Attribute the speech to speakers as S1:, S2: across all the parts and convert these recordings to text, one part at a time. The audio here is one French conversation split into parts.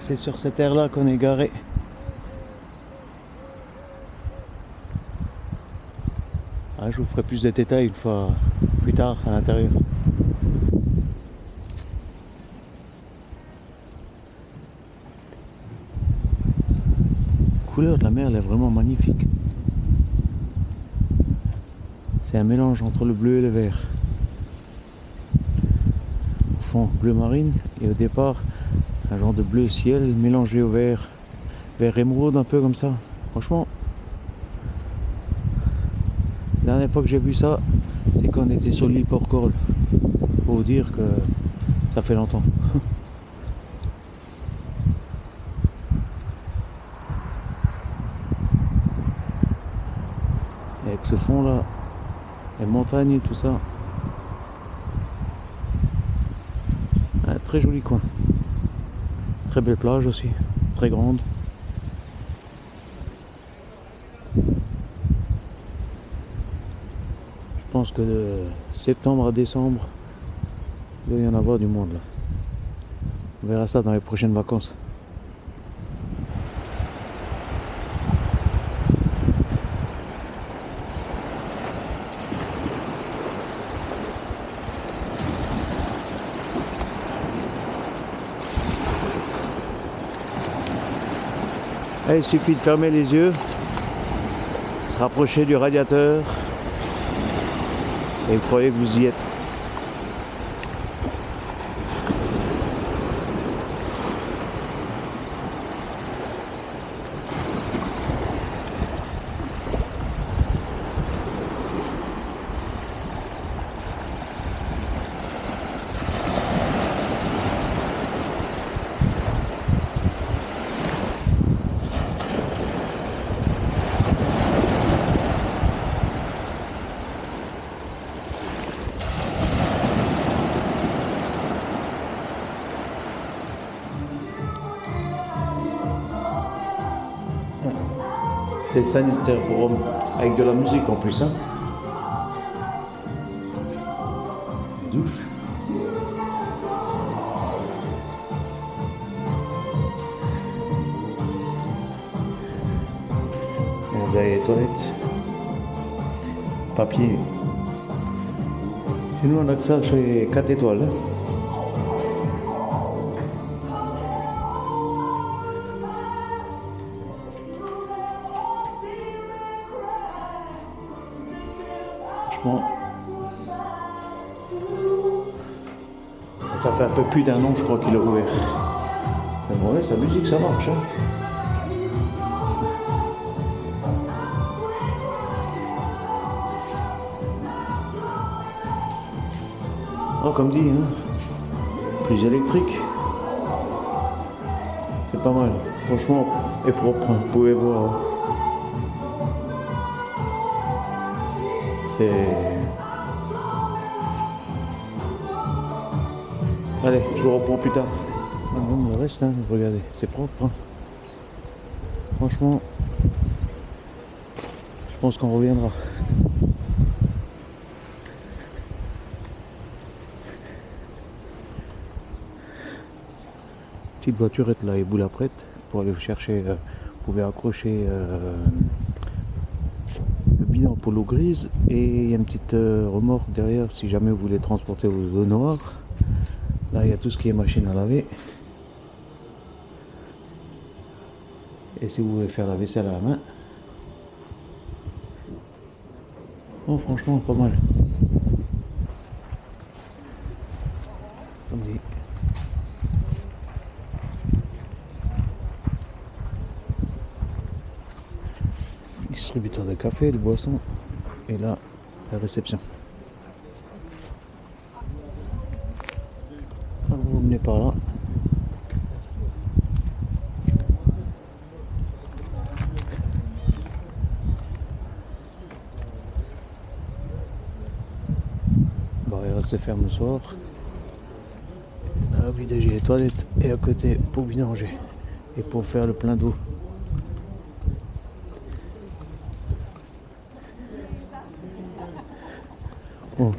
S1: c'est sur cette aire là qu'on est garé. Ah, je vous ferai plus de détails une fois plus tard à l'intérieur. La couleur de la mer elle est vraiment magnifique. C'est un mélange entre le bleu et le vert. Au fond bleu marine et au départ un genre de bleu ciel mélangé au vert, vert émeraude un peu comme ça. Franchement, la dernière fois que j'ai vu ça, c'est quand on était sur l'île Porquerolles. Faut vous dire que ça fait longtemps. Et avec ce fond là, les montagnes et tout ça. Un très joli coin. Très belle plage aussi, très grande. Je pense que de septembre à décembre, il doit y en avoir du monde là. On verra ça dans les prochaines vacances. Et il suffit de fermer les yeux, se rapprocher du radiateur et vous croyez que vous y êtes. C'est sanitaire pour hommes, avec de la musique en plus. Hein. Douche. Et derrière les toilettes. Papier. Et nous on a que ça chez 4 étoiles. Hein. Franchement, ça fait un peu plus d'un an je crois qu'il est ouvert. Mais bon, ouais, sa musique ça marche. Hein. Oh, comme dit, hein, prise électrique. C'est pas mal. Franchement, et propre. Hein. Vous pouvez voir. C'est... Allez, je vous reprends plus tard. Le reste, hein, regardez, c'est propre. Hein. Franchement, je pense qu'on reviendra. Petite voiturette là et boule à prête pour aller vous chercher. Vous pouvez accrocher le bidon pour l'eau grise et il y a une petite remorque derrière si jamais vous voulez transporter vos eaux noires. Là il y a tout ce qui est machine à laver. Et si vous voulez faire la vaisselle à la main. Bon, franchement pas mal. Comme dit. Distributeur de café, de boissons. Et là, la réception. Vous venez par là. Barrière se ferme le soir. Là, vidager les toilettes et à côté pour vidanger et pour faire le plein d'eau. Bon,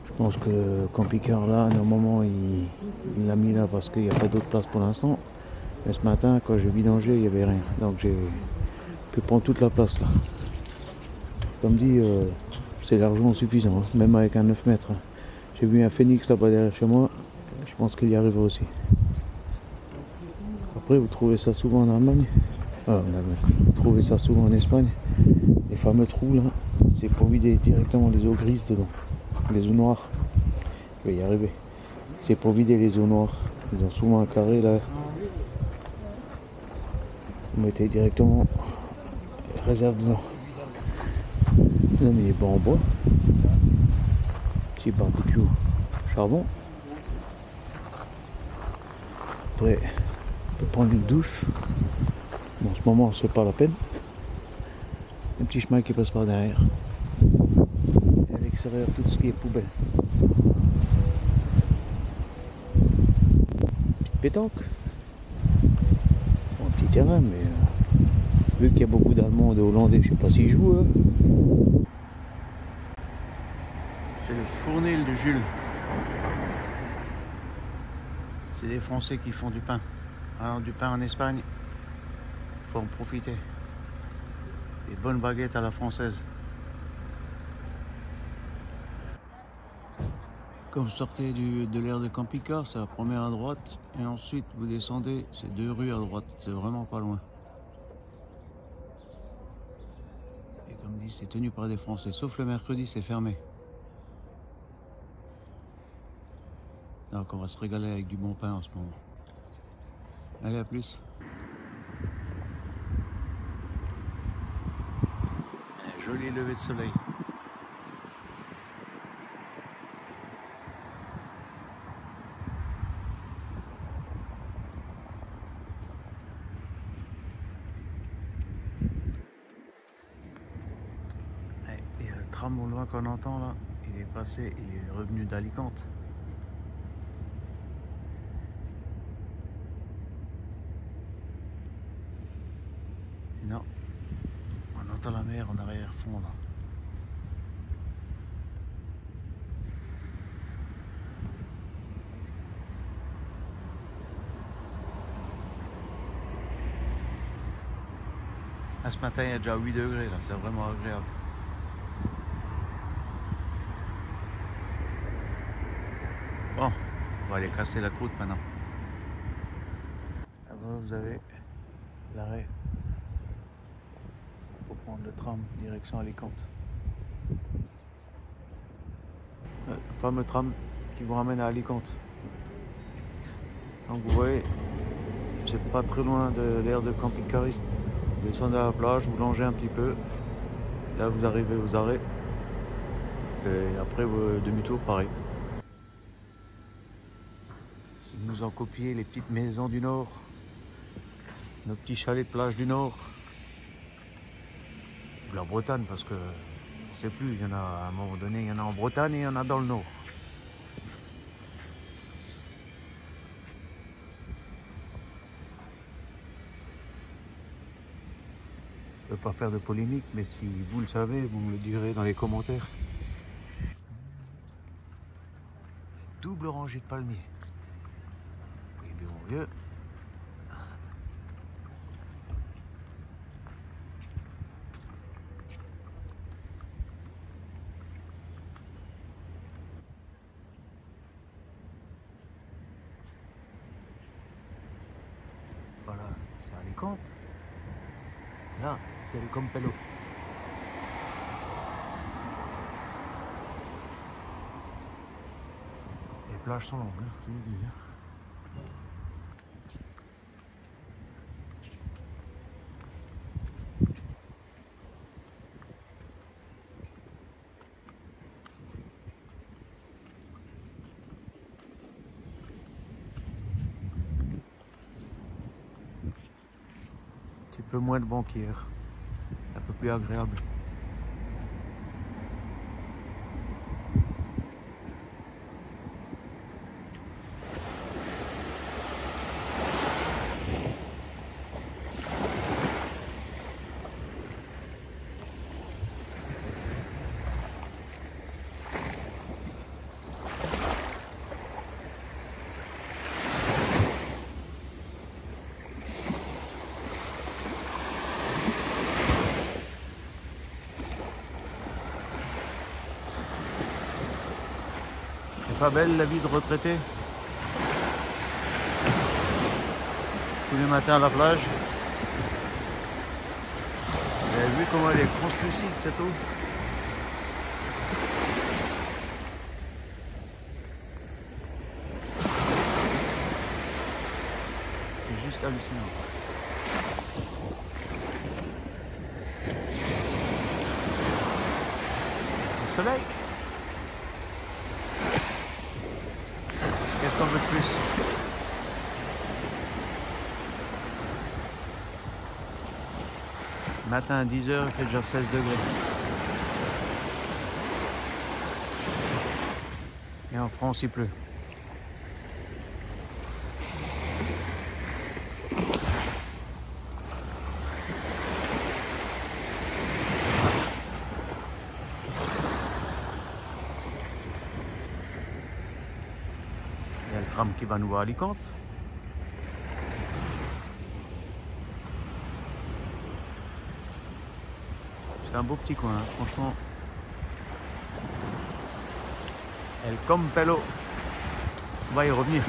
S1: je pense que le camping-car là, normalement il l'a mis là parce qu'il n'y a pas d'autre place pour l'instant. Mais ce matin, quand j'ai vidangé, il n'y avait rien. Donc j'ai pu prendre toute la place là. Comme dit, c'est largement suffisant, hein, même avec un 9 mètres. J'ai vu un phénix là-bas derrière chez moi. Je pense qu'il y arrivera aussi. Après, vous trouvez ça souvent en Allemagne. Vous trouvez ça souvent en Espagne. Les fameux trous là, c'est pour vider directement les eaux grises dedans. Les eaux noires. Je vais y arriver. C'est pour vider les eaux noires. Ils ont souvent un carré là. Vous mettez directement réserve dedans. Là, il est pas en bois. Petit barbecue charbon. Après, on peut prendre une douche. Bon, en ce moment, c'est pas la peine. Un petit chemin qui passe par derrière. Et à l'extérieur, tout ce qui est poubelle. Petite pétanque. Bon, petit terrain, mais vu qu'il y a beaucoup d'Allemands et de Hollandais, je sais pas s'ils jouent. C'est le fournil de Jules. C'est des Français qui font du pain. Alors du pain en Espagne, il faut en profiter. Des bonnes baguettes à la française. Quand vous sortez de l'aire de camping-car, c'est la première à droite. Et ensuite, vous descendez, c'est 2 rues à droite. C'est vraiment pas loin. Et comme dit, c'est tenu par des Français. Sauf le mercredi, c'est fermé. Donc on va se régaler avec du bon pain en ce moment. Allez, à plus. Un joli lever de soleil. Et le tram au loin qu'on entend là, il est passé, il est revenu d'Alicante. Sinon, on entend la mer en arrière-fond là. Ah, ce matin il y a déjà 8 degrés là, c'est vraiment agréable. Bon, on va aller casser la croûte maintenant. Là-bas vous avez l'arrêt pour prendre le tram direction Alicante. Le fameux tram qui vous ramène à Alicante. Donc vous voyez, c'est pas très loin de l'aire de camping-cariste. Vous descendez à la plage, vous longez un petit peu. Là vous arrivez aux arrêts. Et après demi-tour pareil. Ils nous ont copié les petites maisons du Nord. Nos petits chalets de plage du Nord. Ou la Bretagne parce que je ne sais plus, il y en a à un moment donné, il y en a en Bretagne et il y en a dans le Nord. Je ne veux pas faire de polémique, mais si vous le savez, vous me le direz dans les commentaires. Double rangée de palmiers. Et bien mon vieux. Voilà, c'est Alicante. Là, c'est le Campello. Les plages sont longues, hein, je vous le dis. Hein. Un petit peu moins de vent qu'hier, un peu plus agréable. Pas belle la vie de retraité? Tous les matins à la plage. Vous avez vu comment elle est translucide cette eau? C'est juste hallucinant. Le soleil. Qu'est-ce qu'on veut de plus? Matin à 10 h, il fait déjà 16 degrés. Et en France, il pleut. Il y a le tram qui va nous voir à Alicante. C'est un beau petit coin, hein, franchement. El Campello. On va y revenir.